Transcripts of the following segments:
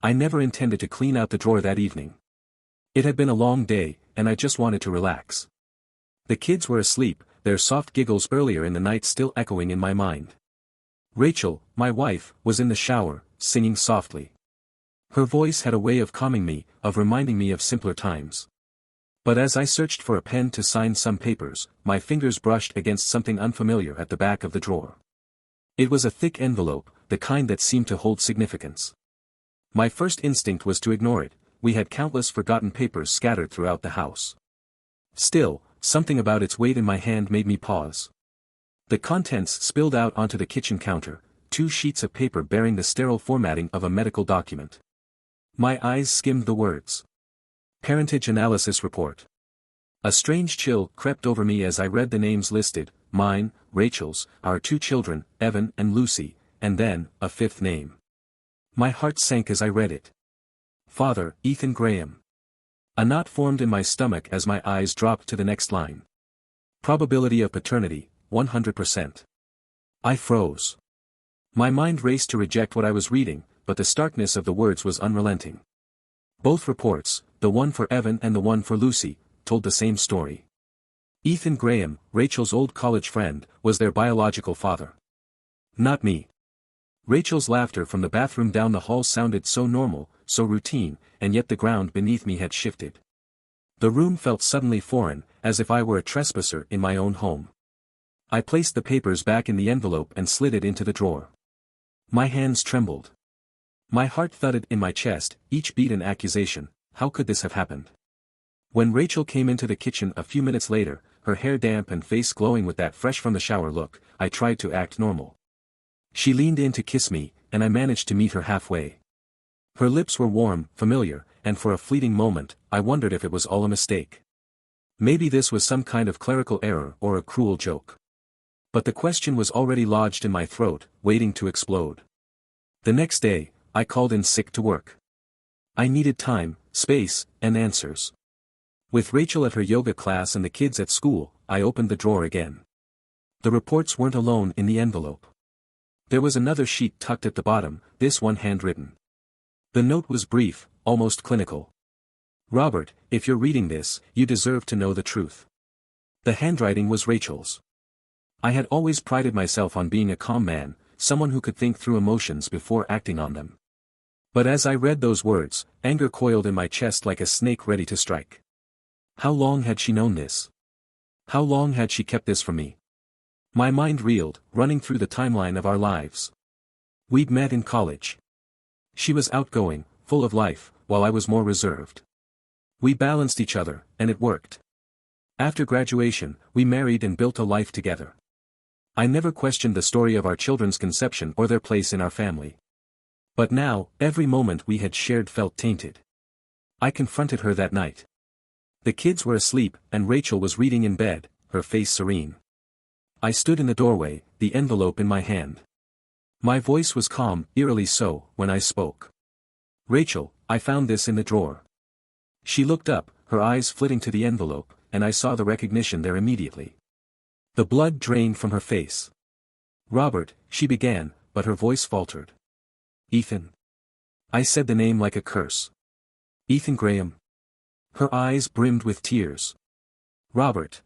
I never intended to clean out the drawer that evening. It had been a long day, and I just wanted to relax. The kids were asleep, their soft giggles earlier in the night still echoing in my mind. Rachel, my wife, was in the shower, singing softly. Her voice had a way of calming me, of reminding me of simpler times. But as I searched for a pen to sign some papers, my fingers brushed against something unfamiliar at the back of the drawer. It was a thick envelope, the kind that seemed to hold significance. My first instinct was to ignore it. We had countless forgotten papers scattered throughout the house. Still, something about its weight in my hand made me pause. The contents spilled out onto the kitchen counter, 2 sheets of paper bearing the sterile formatting of a medical document. My eyes skimmed the words. Parentage Analysis Report. A strange chill crept over me as I read the names listed, mine, Rachel's, our 2 children, Evan and Lucy, and then, a 5th name. My heart sank as I read it. Father, Ethan Graham. A knot formed in my stomach as my eyes dropped to the next line. Probability of paternity, 100%. I froze. My mind raced to reject what I was reading, but the starkness of the words was unrelenting. Both reports, the one for Evan and the one for Lucy, told the same story. Ethan Graham, Rachel's old college friend, was their biological father. Not me. Rachel's laughter from the bathroom down the hall sounded so normal, so routine, and yet the ground beneath me had shifted. The room felt suddenly foreign, as if I were a trespasser in my own home. I placed the papers back in the envelope and slid it into the drawer. My hands trembled. My heart thudded in my chest, each beat an accusation. How could this have happened? When Rachel came into the kitchen a few minutes later, her hair damp and face glowing with that fresh from the shower look, I tried to act normal. She leaned in to kiss me, and I managed to meet her halfway. Her lips were warm, familiar, and for a fleeting moment, I wondered if it was all a mistake. Maybe this was some kind of clerical error or a cruel joke. But the question was already lodged in my throat, waiting to explode. The next day, I called in sick to work. I needed time, space, and answers. With Rachel at her yoga class and the kids at school, I opened the drawer again. The reports weren't alone in the envelope. There was another sheet tucked at the bottom, this one handwritten. The note was brief, almost clinical. Robert, if you're reading this, you deserve to know the truth. The handwriting was Rachel's. I had always prided myself on being a calm man, someone who could think through emotions before acting on them. But as I read those words, anger coiled in my chest like a snake ready to strike. How long had she known this? How long had she kept this from me? My mind reeled, running through the timeline of our lives. We'd met in college. She was outgoing, full of life, while I was more reserved. We balanced each other, and it worked. After graduation, we married and built a life together. I never questioned the story of our children's conception or their place in our family. But now, every moment we had shared felt tainted. I confronted her that night. The kids were asleep, and Rachel was reading in bed, her face serene. I stood in the doorway, the envelope in my hand. My voice was calm, eerily so, when I spoke. Rachel, I found this in the drawer. She looked up, her eyes flitting to the envelope, and I saw the recognition there immediately. The blood drained from her face. Robert, she began, but her voice faltered. Ethan. I said the name like a curse. Ethan Graham. Her eyes brimmed with tears. Robert,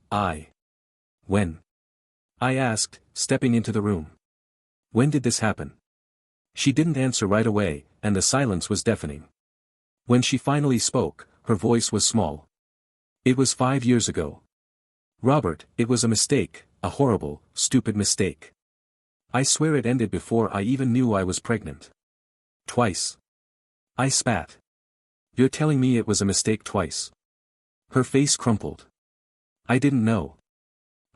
When? I asked, stepping into the room. When did this happen? She didn't answer right away, and the silence was deafening. When she finally spoke, her voice was small. It was 5 years ago. Robert, it was a mistake, a horrible, stupid mistake. I swear it ended before I even knew I was pregnant. Twice. I spat. You're telling me it was a mistake twice? Her face crumpled. I didn't know.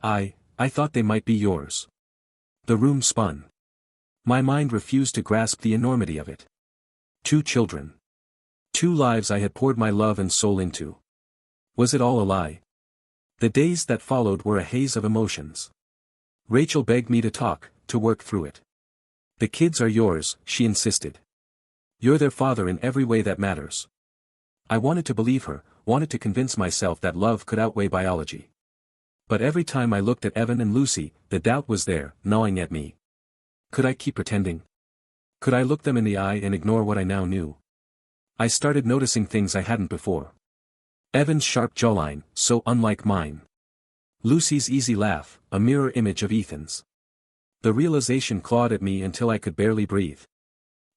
I thought they might be yours. The room spun. My mind refused to grasp the enormity of it. 2 children. 2 lives I had poured my love and soul into. Was it all a lie? The days that followed were a haze of emotions. Rachel begged me to talk, to work through it. The kids are yours, she insisted. You're their father in every way that matters. I wanted to believe her, wanted to convince myself that love could outweigh biology. But every time I looked at Evan and Lucy, the doubt was there, gnawing at me. Could I keep pretending? Could I look them in the eye and ignore what I now knew? I started noticing things I hadn't before. Evan's sharp jawline, so unlike mine. Lucy's easy laugh, a mirror image of Ethan's. The realization clawed at me until I could barely breathe.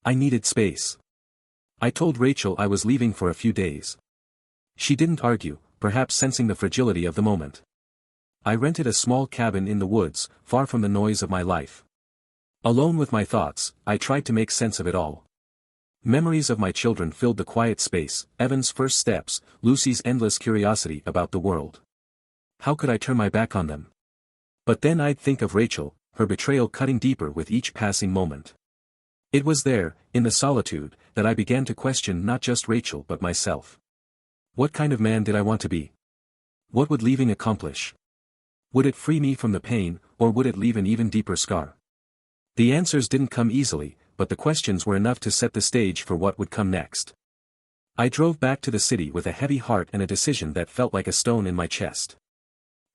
I needed space. I told Rachel I was leaving for a few days. She didn't argue, perhaps sensing the fragility of the moment. I rented a small cabin in the woods, far from the noise of my life. Alone with my thoughts, I tried to make sense of it all. Memories of my children filled the quiet space, Evan's first steps, Lucy's endless curiosity about the world. How could I turn my back on them? But then I'd think of Rachel, her betrayal cutting deeper with each passing moment. It was there, in the solitude, that I began to question not just Rachel but myself. What kind of man did I want to be? What would leaving accomplish? Would it free me from the pain, or would it leave an even deeper scar? The answers didn't come easily, but the questions were enough to set the stage for what would come next. I drove back to the city with a heavy heart and a decision that felt like a stone in my chest.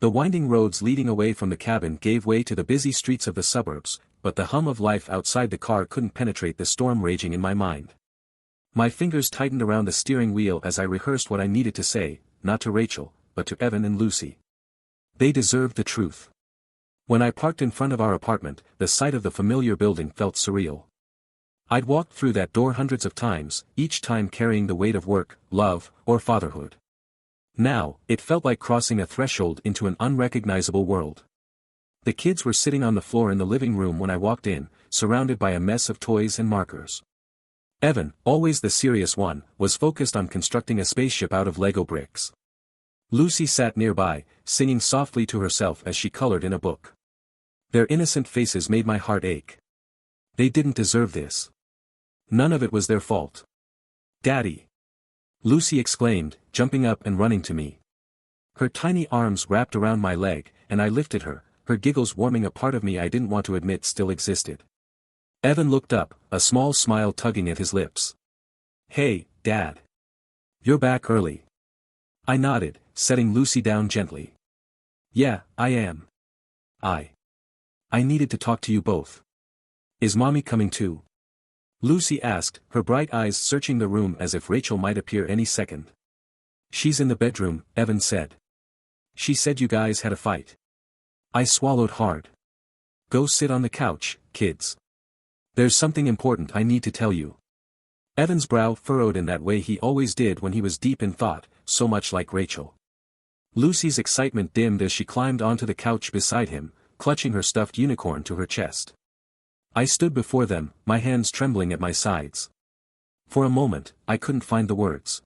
The winding roads leading away from the cabin gave way to the busy streets of the suburbs, but the hum of life outside the car couldn't penetrate the storm raging in my mind. My fingers tightened around the steering wheel as I rehearsed what I needed to say, not to Rachel, but to Evan and Lucy. They deserved the truth. When I parked in front of our apartment, the sight of the familiar building felt surreal. I'd walked through that door hundreds of times, each time carrying the weight of work, love, or fatherhood. Now, it felt like crossing a threshold into an unrecognizable world. The kids were sitting on the floor in the living room when I walked in, surrounded by a mess of toys and markers. Evan, always the serious one, was focused on constructing a spaceship out of Lego bricks. Lucy sat nearby, singing softly to herself as she colored in a book. Their innocent faces made my heart ache. They didn't deserve this. None of it was their fault. "Daddy!" Lucy exclaimed, jumping up and running to me. Her tiny arms wrapped around my leg, and I lifted her, her giggles warming a part of me I didn't want to admit still existed. Evan looked up, a small smile tugging at his lips. "Hey, Dad. You're back early." I nodded, setting Lucy down gently. "Yeah, I am. I needed to talk to you both." "Is Mommy coming too?" Lucy asked, her bright eyes searching the room as if Rachel might appear any second. "She's in the bedroom," Evan said. "She said you guys had a fight." I swallowed hard. "Go sit on the couch, kids. There's something important I need to tell you." Evan's brow furrowed in that way he always did when he was deep in thought, so much like Rachel. Lucy's excitement dimmed as she climbed onto the couch beside him, clutching her stuffed unicorn to her chest. I stood before them, my hands trembling at my sides. For a moment, I couldn't find the words.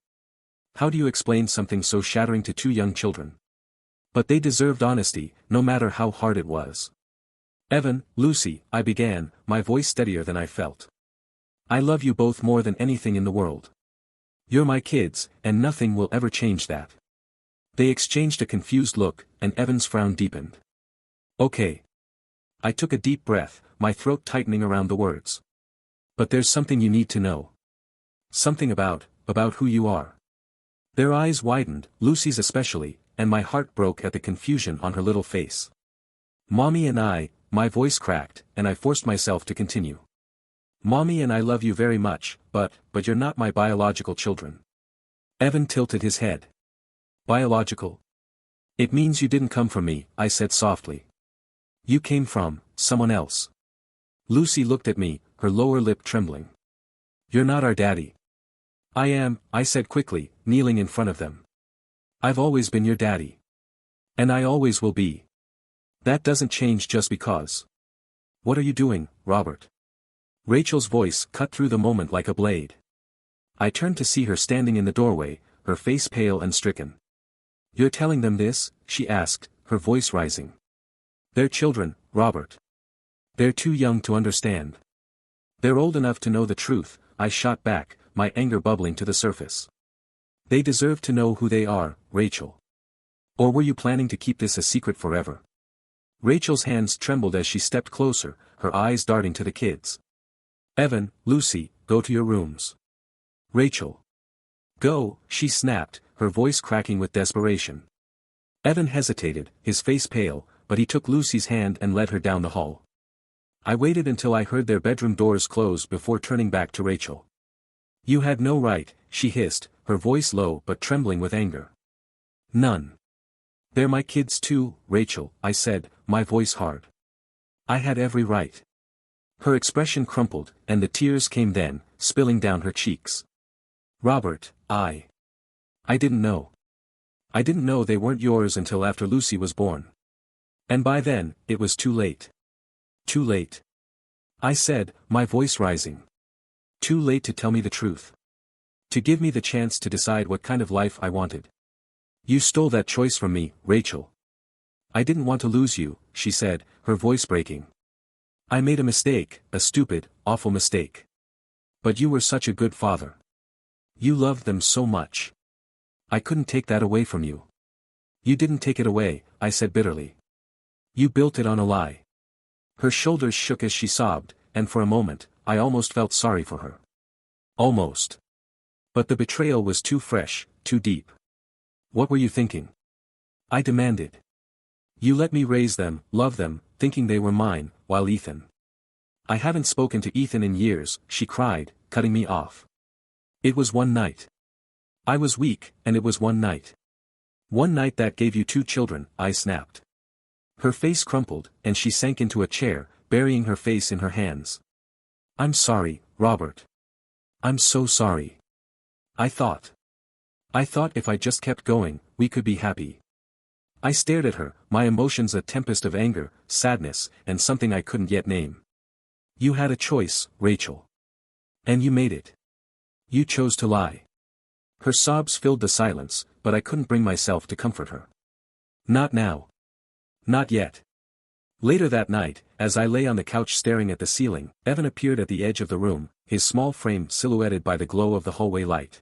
How do you explain something so shattering to two young children? But they deserved honesty, no matter how hard it was. "Evan, Lucy," I began, my voice steadier than I felt. "I love you both more than anything in the world. You're my kids, and nothing will ever change that." They exchanged a confused look, and Evan's frown deepened. "Okay." I took a deep breath, my throat tightening around the words. "But there's something you need to know. Something about who you are." Their eyes widened, Lucy's especially, and my heart broke at the confusion on her little face. "Mommy and I," my voice cracked, and I forced myself to continue. "Mommy and I love you very much, but you're not my biological children." Evan tilted his head. "Biological? It means you didn't come from me," I said softly. "You came from someone else." Lucy looked at me, her lower lip trembling. "You're not our daddy." "I am," I said quickly, kneeling in front of them. "I've always been your daddy. And I always will be. That doesn't change just because." "What are you doing, Robert?" Rachel's voice cut through the moment like a blade. I turned to see her standing in the doorway, her face pale and stricken. "You're telling them this?" she asked, her voice rising. "They're children, Robert. They're too young to understand." "They're old enough to know the truth," I shot back, my anger bubbling to the surface. "They deserve to know who they are, Rachel. Or were you planning to keep this a secret forever?" Rachel's hands trembled as she stepped closer, her eyes darting to the kids. "Evan, Lucy, go to your rooms." "Rachel. Go," she snapped, her voice cracking with desperation. Evan hesitated, his face pale, but he took Lucy's hand and led her down the hall. I waited until I heard their bedroom doors close before turning back to Rachel. You had no right, she hissed, her voice low but trembling with anger. None. They're my kids too, Rachel, I said, my voice hard. I had every right. Her expression crumpled, and the tears came then, spilling down her cheeks. Robert, I didn't know. I didn't know they weren't yours until after Lucy was born. And by then, it was too late. Too late. I said, my voice rising. Too late to tell me the truth. To give me the chance to decide what kind of life I wanted. You stole that choice from me, Rachel. I didn't want to lose you, she said, her voice breaking. I made a mistake, a stupid, awful mistake. But you were such a good father. You loved them so much. I couldn't take that away from you. You didn't take it away, I said bitterly. You built it on a lie. Her shoulders shook as she sobbed, and for a moment, I almost felt sorry for her. Almost. But the betrayal was too fresh, too deep. What were you thinking? I demanded. You let me raise them, love them, thinking they were mine, while Ethan. I haven't spoken to Ethan in years, she cried, cutting me off. It was one night. I was weak, and it was one night. One night that gave you 2 children, I snapped. Her face crumpled, and she sank into a chair, burying her face in her hands. I'm sorry, Robert. I'm so sorry. I thought if I just kept going, we could be happy. I stared at her, my emotions a tempest of anger, sadness, and something I couldn't yet name. You had a choice, Rachel. And you made it. You chose to lie. Her sobs filled the silence, but I couldn't bring myself to comfort her. Not now. Not yet. Later that night, as I lay on the couch staring at the ceiling, Evan appeared at the edge of the room, his small frame silhouetted by the glow of the hallway light.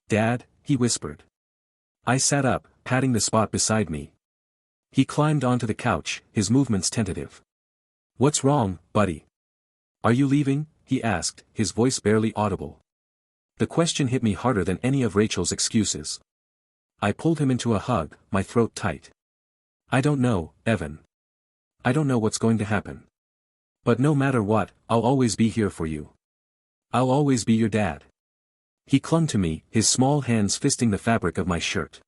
Dad, he whispered. I sat up, patting the spot beside me. He climbed onto the couch, his movements tentative. What's wrong, buddy? Are you leaving? He asked, his voice barely audible. The question hit me harder than any of Rachel's excuses. I pulled him into a hug, my throat tight. I don't know, Evan. I don't know what's going to happen. But no matter what, I'll always be here for you. I'll always be your dad. He clung to me, his small hands fisting the fabric of my shirt.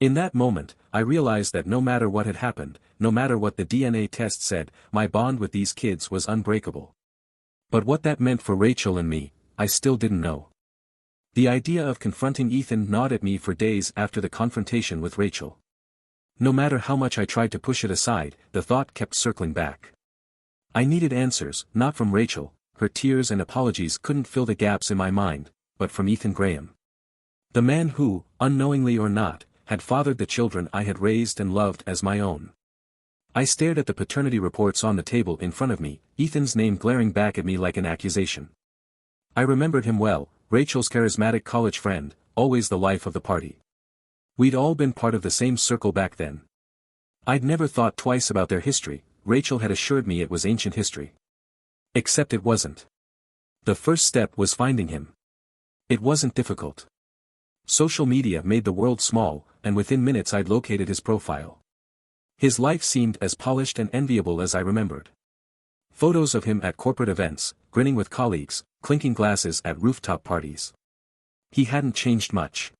In that moment, I realized that no matter what had happened, no matter what the DNA test said, my bond with these kids was unbreakable. But what that meant for Rachel and me, I still didn't know. The idea of confronting Ethan gnawed at me for days after the confrontation with Rachel. No matter how much I tried to push it aside, the thought kept circling back. I needed answers, not from Rachel, her tears and apologies couldn't fill the gaps in my mind, but from Ethan Graham. The man who, unknowingly or not, had fathered the children I had raised and loved as my own. I stared at the paternity reports on the table in front of me, Ethan's name glaring back at me like an accusation. I remembered him well, Rachel's charismatic college friend, always the life of the party. We'd all been part of the same circle back then. I'd never thought twice about their history, Rachel had assured me it was ancient history. Except it wasn't. The first step was finding him. It wasn't difficult. Social media made the world small, and within minutes I'd located his profile. His life seemed as polished and enviable as I remembered. Photos of him at corporate events, grinning with colleagues, clinking glasses at rooftop parties. He hadn't changed much.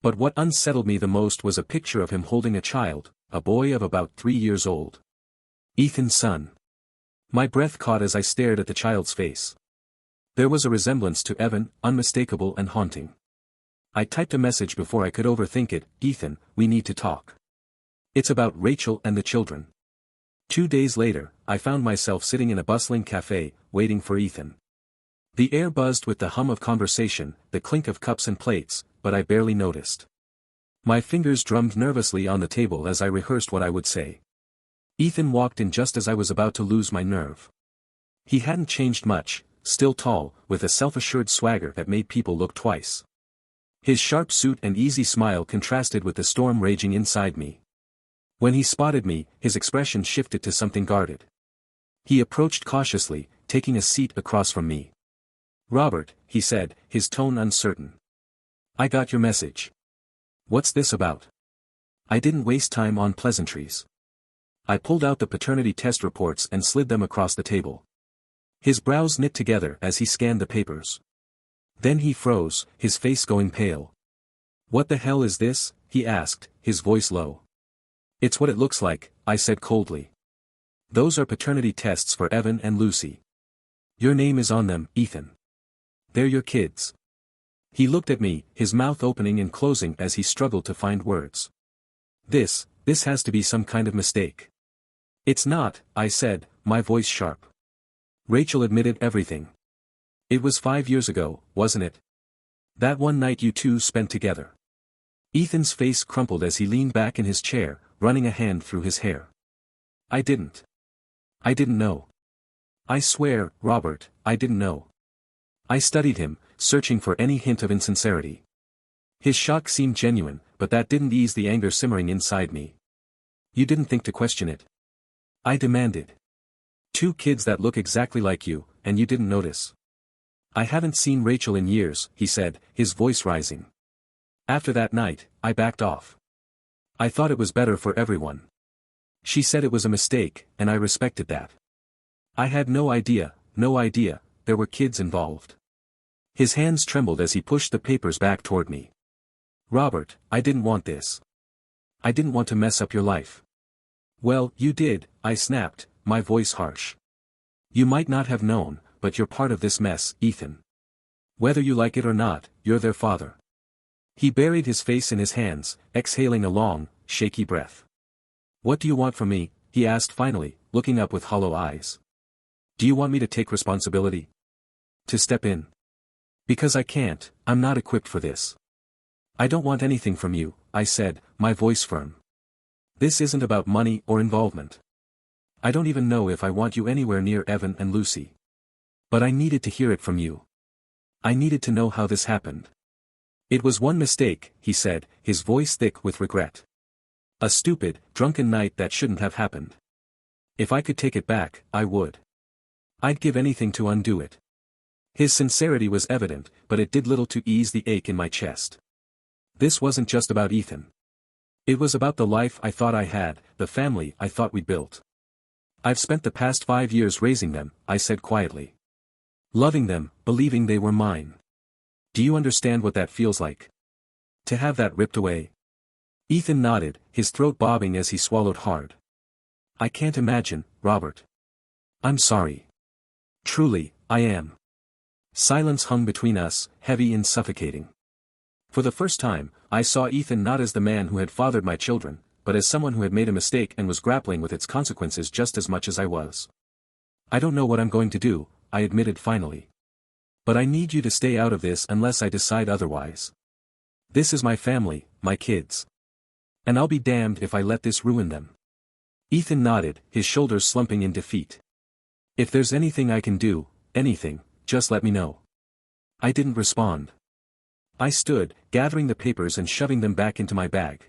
But what unsettled me the most was a picture of him holding a child, a boy of about 3 years old. Ethan's son. My breath caught as I stared at the child's face. There was a resemblance to Evan, unmistakable and haunting. I typed a message before I could overthink it, Ethan, we need to talk. It's about Rachel and the children. 2 days later, I found myself sitting in a bustling cafe, waiting for Ethan. The air buzzed with the hum of conversation, the clink of cups and plates, but I barely noticed. My fingers drummed nervously on the table as I rehearsed what I would say. Ethan walked in just as I was about to lose my nerve. He hadn't changed much, still tall, with a self-assured swagger that made people look twice. His sharp suit and easy smile contrasted with the storm raging inside me. When he spotted me, his expression shifted to something guarded. He approached cautiously, taking a seat across from me. Robert, he said, his tone uncertain. I got your message. What's this about? I didn't waste time on pleasantries. I pulled out the paternity test reports and slid them across the table. His brows knit together as he scanned the papers. Then he froze, his face going pale. "What the hell is this?" he asked, his voice low. "It's what it looks like," I said coldly. "Those are paternity tests for Evan and Lucy. Your name is on them, Ethan. They're your kids." He looked at me, his mouth opening and closing as he struggled to find words. This has to be some kind of mistake." "It's not," I said, my voice sharp. "Rachel admitted everything. It was 5 years ago, wasn't it? That one night you two spent together." Ethan's face crumpled as he leaned back in his chair, running a hand through his hair. I didn't know. I swear, Robert, I didn't know." I studied him, searching for any hint of insincerity. His shock seemed genuine, but that didn't ease the anger simmering inside me. "You didn't think to question it?" I demanded. "Two kids that look exactly like you, and you didn't notice." "I haven't seen Rachel in years," he said, his voice rising. "After that night, I backed off. I thought it was better for everyone. She said it was a mistake, and I respected that. I had no idea, there were kids involved." His hands trembled as he pushed the papers back toward me. "Robert, I didn't want this. I didn't want to mess up your life." "Well, you did," I snapped, my voice harsh. "You might not have known, but you're part of this mess, Ethan. Whether you like it or not, you're their father." He buried his face in his hands, exhaling a long, shaky breath. "What do you want from me?" he asked finally, looking up with hollow eyes. "Do you want me to take responsibility? To step in? Because I can't, I'm not equipped for this." "I don't want anything from you," I said, my voice firm. "This isn't about money or involvement. I don't even know if I want you anywhere near Evan and Lucy. But I needed to hear it from you. I needed to know how this happened." "It was one mistake," he said, his voice thick with regret. "A stupid, drunken night that shouldn't have happened. If I could take it back, I would. I'd give anything to undo it." His sincerity was evident, but it did little to ease the ache in my chest. This wasn't just about Ethan. It was about the life I thought I had, the family I thought we'd built. "I've spent the past 5 years raising them," I said quietly. "Loving them, believing they were mine. Do you understand what that feels like? To have that ripped away?" Ethan nodded, his throat bobbing as he swallowed hard. "I can't imagine, Robert. I'm sorry. Truly, I am." Silence hung between us, heavy and suffocating. For the first time, I saw Ethan not as the man who had fathered my children, but as someone who had made a mistake and was grappling with its consequences just as much as I was. "I don't know what I'm going to do," I admitted finally. "But I need you to stay out of this unless I decide otherwise. This is my family, my kids. And I'll be damned if I let this ruin them." Ethan nodded, his shoulders slumping in defeat. "If there's anything I can do, anything, just let me know." I didn't respond. I stood, gathering the papers and shoving them back into my bag.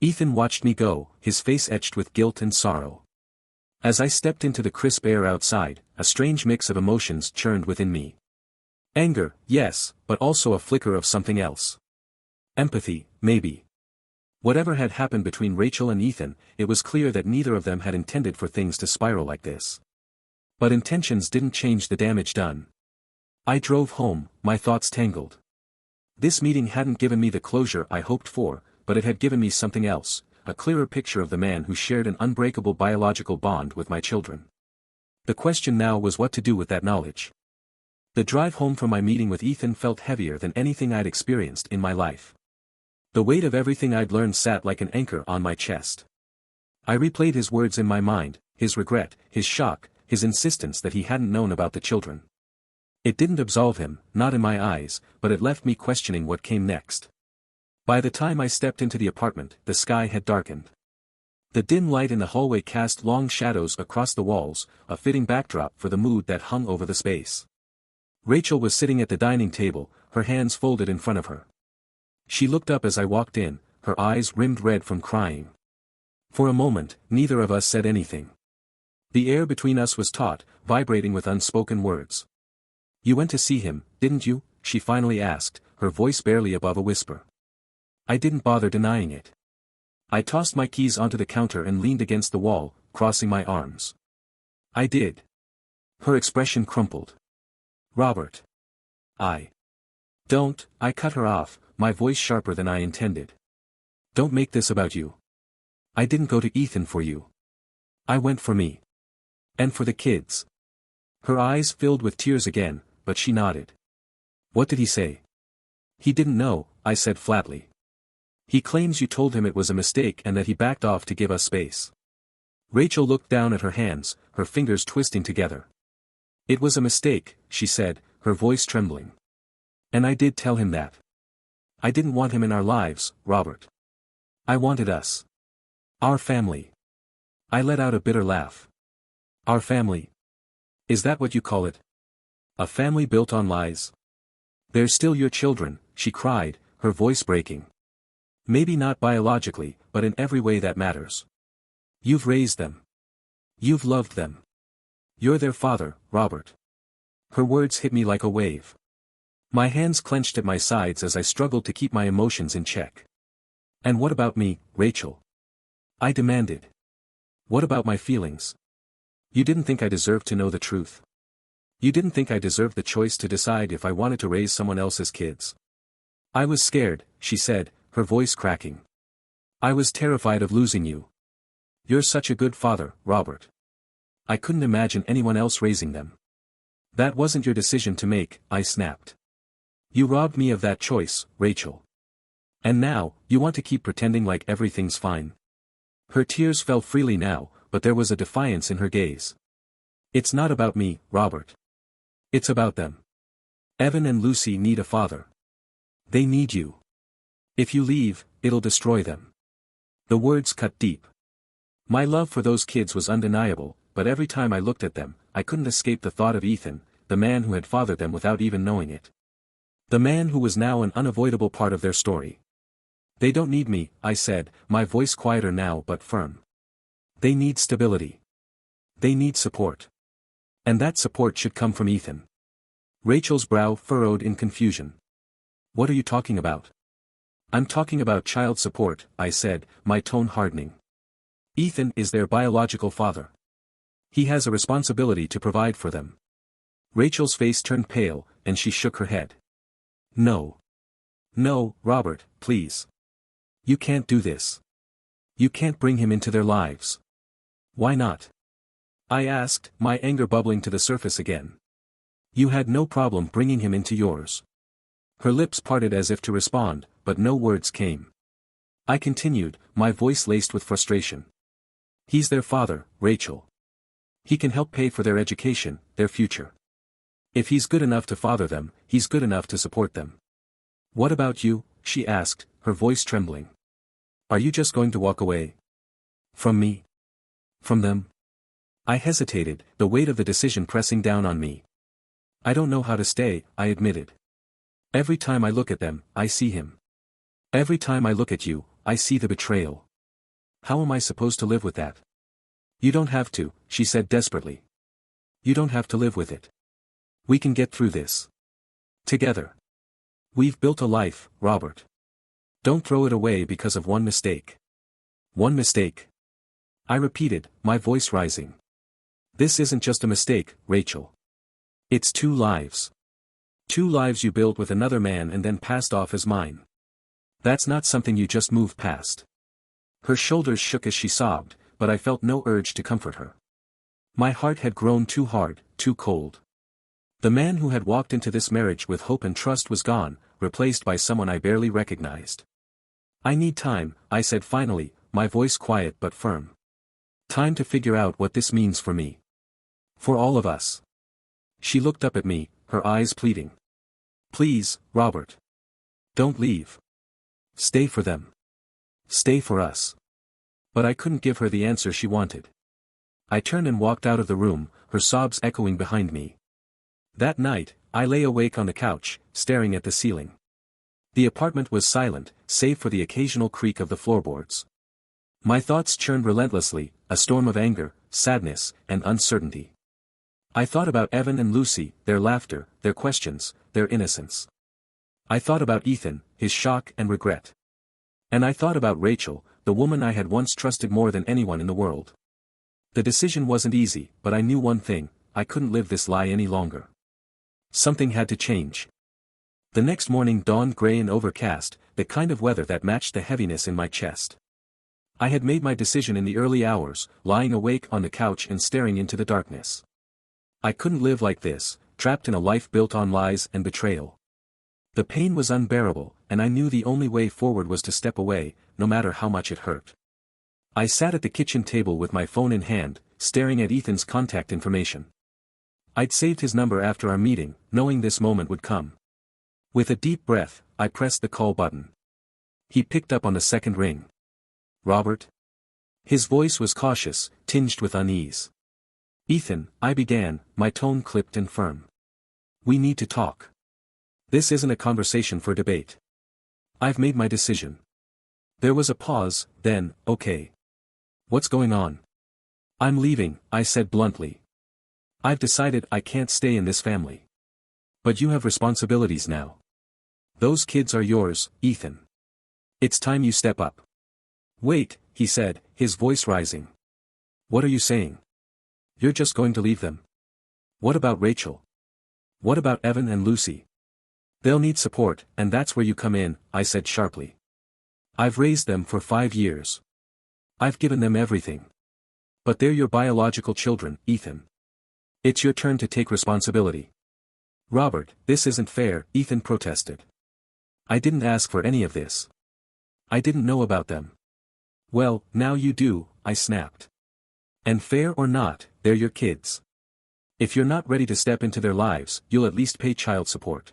Ethan watched me go, his face etched with guilt and sorrow. As I stepped into the crisp air outside, a strange mix of emotions churned within me. Anger, yes, but also a flicker of something else. Empathy, maybe. Whatever had happened between Rachel and Ethan, it was clear that neither of them had intended for things to spiral like this. But intentions didn't change the damage done. I drove home, my thoughts tangled. This meeting hadn't given me the closure I hoped for, but it had given me something else, a clearer picture of the man who shared an unbreakable biological bond with my children. The question now was what to do with that knowledge. The drive home from my meeting with Ethan felt heavier than anything I'd experienced in my life. The weight of everything I'd learned sat like an anchor on my chest. I replayed his words in my mind, his regret, his shock, his insistence that he hadn't known about the children. It didn't absolve him, not in my eyes, but it left me questioning what came next. By the time I stepped into the apartment, the sky had darkened. The dim light in the hallway cast long shadows across the walls, a fitting backdrop for the mood that hung over the space. Rachel was sitting at the dining table, her hands folded in front of her. She looked up as I walked in, her eyes rimmed red from crying. For a moment, neither of us said anything. The air between us was taut, vibrating with unspoken words. "You went to see him, didn't you?" she finally asked, her voice barely above a whisper. I didn't bother denying it. I tossed my keys onto the counter and leaned against the wall, crossing my arms. "I did." Her expression crumpled. "Robert. I Don't, I cut her off, my voice sharper than I intended. Don't make this about you. I didn't go to Ethan for you. I went for me. And for the kids. Her eyes filled with tears again, but she nodded. What did he say? He didn't know, I said flatly. He claims you told him it was a mistake and that he backed off to give us space. Rachel looked down at her hands, her fingers twisting together. It was a mistake, she said, her voice trembling. And I did tell him that. I didn't want him in our lives, Robert. I wanted us. Our family. I let out a bitter laugh. Our family? Is that what you call it? A family built on lies? They're still your children, she cried, her voice breaking. Maybe not biologically, but in every way that matters. You've raised them. You've loved them. You're their father, Robert. Her words hit me like a wave. My hands clenched at my sides as I struggled to keep my emotions in check. And what about me, Rachel? I demanded. What about my feelings? You didn't think I deserved to know the truth. You didn't think I deserved the choice to decide if I wanted to raise someone else's kids. I was scared, she said, her voice cracking. I was terrified of losing you. You're such a good father, Robert. I couldn't imagine anyone else raising them. That wasn't your decision to make, I snapped. You robbed me of that choice, Rachel. And now, you want to keep pretending like everything's fine. Her tears fell freely now, but there was a defiance in her gaze. It's not about me, Robert. It's about them. Evan and Lucy need a father. They need you. If you leave, it'll destroy them. The words cut deep. My love for those kids was undeniable, but every time I looked at them, I couldn't escape the thought of Ethan, the man who had fathered them without even knowing it. The man who was now an unavoidable part of their story. They don't need me, I said, my voice quieter now but firm. They need stability. They need support. And that support should come from Ethan. Rachel's brow furrowed in confusion. What are you talking about? I'm talking about child support, I said, my tone hardening. Ethan is their biological father. He has a responsibility to provide for them. Rachel's face turned pale, and she shook her head. No. No, Robert, please. You can't do this. You can't bring him into their lives. Why not? I asked, my anger bubbling to the surface again. You had no problem bringing him into yours. Her lips parted as if to respond, but no words came. I continued, my voice laced with frustration. He's their father, Rachel. He can help pay for their education, their future. If he's good enough to father them, he's good enough to support them. What about you? She asked, her voice trembling. Are you just going to walk away? From me? From them? I hesitated, the weight of the decision pressing down on me. I don't know how to stay, I admitted. Every time I look at them, I see him. Every time I look at you, I see the betrayal. How am I supposed to live with that? You don't have to, she said desperately. You don't have to live with it. We can get through this. Together. We've built a life, Robert. Don't throw it away because of one mistake. One mistake. I repeated, my voice rising. This isn't just a mistake, Rachel. It's 2 lives. 2 lives you built with another man and then passed off as mine. That's not something you just move past. Her shoulders shook as she sobbed, but I felt no urge to comfort her. My heart had grown too hard, too cold. The man who had walked into this marriage with hope and trust was gone, replaced by someone I barely recognized. I need time, I said finally, my voice quiet but firm. Time to figure out what this means for me. For all of us. She looked up at me, her eyes pleading. Please, Robert. Don't leave. Stay for them. Stay for us. But I couldn't give her the answer she wanted. I turned and walked out of the room, her sobs echoing behind me. That night, I lay awake on the couch, staring at the ceiling. The apartment was silent, save for the occasional creak of the floorboards. My thoughts churned relentlessly, a storm of anger, sadness, and uncertainty. I thought about Evan and Lucy, their laughter, their questions, their innocence. I thought about Ethan, his shock and regret. And I thought about Rachel, the woman I had once trusted more than anyone in the world. The decision wasn't easy, but I knew one thing, I couldn't live this lie any longer. Something had to change. The next morning dawned gray and overcast, the kind of weather that matched the heaviness in my chest. I had made my decision in the early hours, lying awake on the couch and staring into the darkness. I couldn't live like this, trapped in a life built on lies and betrayal. The pain was unbearable, and I knew the only way forward was to step away, no matter how much it hurt. I sat at the kitchen table with my phone in hand, staring at Ethan's contact information. I'd saved his number after our meeting, knowing this moment would come. With a deep breath, I pressed the call button. He picked up on the second ring. "Robert?" His voice was cautious, tinged with unease. "Ethan," I began, my tone clipped and firm. "We need to talk. This isn't a conversation for debate. I've made my decision." There was a pause, then, "Okay. What's going on?" "I'm leaving," I said bluntly. "I've decided I can't stay in this family. But you have responsibilities now. Those kids are yours, Ethan. It's time you step up." "Wait," he said, his voice rising. "What are you saying? You're just going to leave them? What about Rachel? What about Evan and Lucy? They'll need support, and that's where you come in," I said sharply. "I've raised them for 5 years. I've given them everything. But they're your biological children, Ethan. It's your turn to take responsibility." "Robert, this isn't fair," Ethan protested. "I didn't ask for any of this. I didn't know about them." "Well, now you do," I snapped. "And fair or not, they're your kids. If you're not ready to step into their lives, you'll at least pay child support."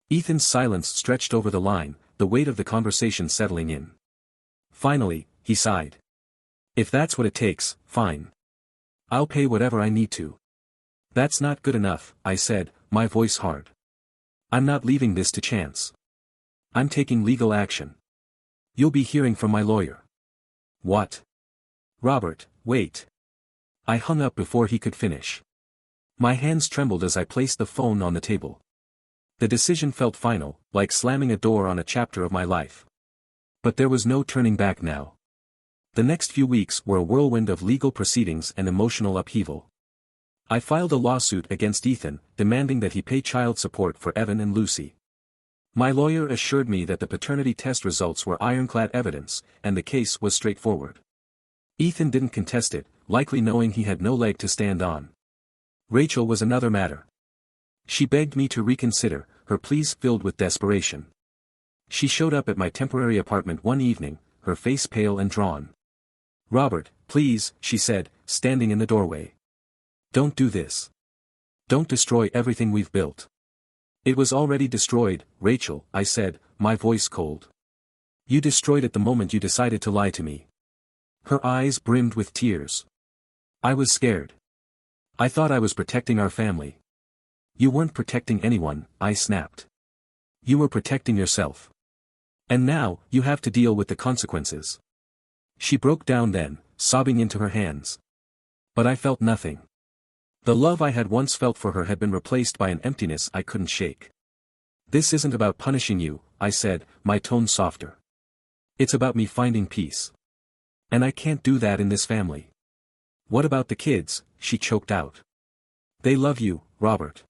Ethan's silence stretched over the line, the weight of the conversation settling in. Finally, he sighed. "If that's what it takes, fine. I'll pay whatever I need to." "That's not good enough," I said, my voice hard. "I'm not leaving this to chance. I'm taking legal action. You'll be hearing from my lawyer." "What?" "Robert, wait." I hung up before he could finish. My hands trembled as I placed the phone on the table. The decision felt final, like slamming a door on a chapter of my life. But there was no turning back now. The next few weeks were a whirlwind of legal proceedings and emotional upheaval. I filed a lawsuit against Ethan, demanding that he pay child support for Evan and Lucy. My lawyer assured me that the paternity test results were ironclad evidence, and the case was straightforward. Ethan didn't contest it, likely knowing he had no leg to stand on. Rachel was another matter. She begged me to reconsider, her pleas filled with desperation. She showed up at my temporary apartment one evening, her face pale and drawn. "Robert, please," she said, standing in the doorway. "Don't do this. Don't destroy everything we've built." "It was already destroyed, Rachel," I said, my voice cold. "You destroyed it the moment you decided to lie to me." Her eyes brimmed with tears. I was scared. I thought I was protecting our family. "You weren't protecting anyone," I snapped. "You were protecting yourself. And now, you have to deal with the consequences." She broke down then, sobbing into her hands. But I felt nothing. The love I had once felt for her had been replaced by an emptiness I couldn't shake. "This isn't about punishing you," I said, my tone softer. "It's about me finding peace. And I can't do that in this family." "What about the kids?" she choked out. "They love you, Robert.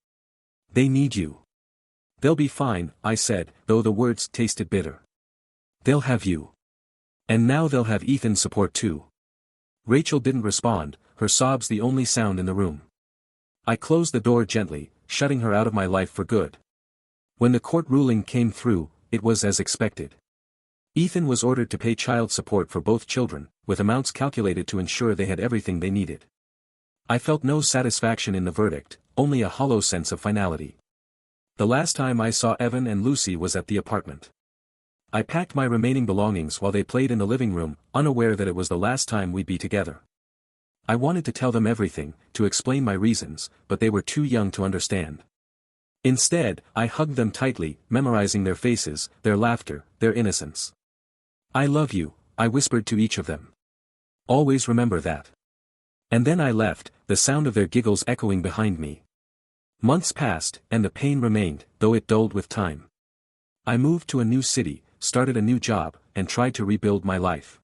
They need you." "They'll be fine," I said, though the words tasted bitter. "They'll have you. And now they'll have Ethan's support too." Rachel didn't respond, her sobs the only sound in the room. I closed the door gently, shutting her out of my life for good. When the court ruling came through, it was as expected. Ethan was ordered to pay child support for both children, with amounts calculated to ensure they had everything they needed. I felt no satisfaction in the verdict, only a hollow sense of finality. The last time I saw Evan and Lucy was at the apartment. I packed my remaining belongings while they played in the living room, unaware that it was the last time we'd be together. I wanted to tell them everything, to explain my reasons, but they were too young to understand. Instead, I hugged them tightly, memorizing their faces, their laughter, their innocence. "I love you," I whispered to each of them. "Always remember that." And then I left, the sound of their giggles echoing behind me. Months passed, and the pain remained, though it dulled with time. I moved to a new city, started a new job, and tried to rebuild my life.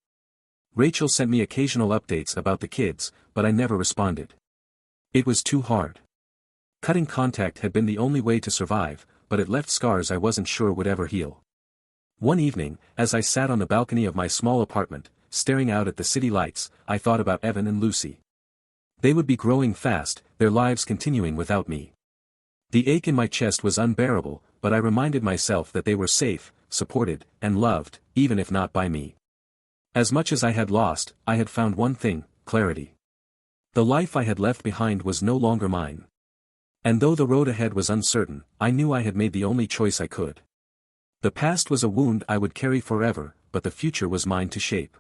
Rachel sent me occasional updates about the kids, but I never responded. It was too hard. Cutting contact had been the only way to survive, but it left scars I wasn't sure would ever heal. One evening, as I sat on the balcony of my small apartment, staring out at the city lights, I thought about Evan and Lucy. They would be growing fast, their lives continuing without me. The ache in my chest was unbearable, but I reminded myself that they were safe, supported, and loved, even if not by me. As much as I had lost, I had found one thing: clarity. The life I had left behind was no longer mine. And though the road ahead was uncertain, I knew I had made the only choice I could. The past was a wound I would carry forever, but the future was mine to shape.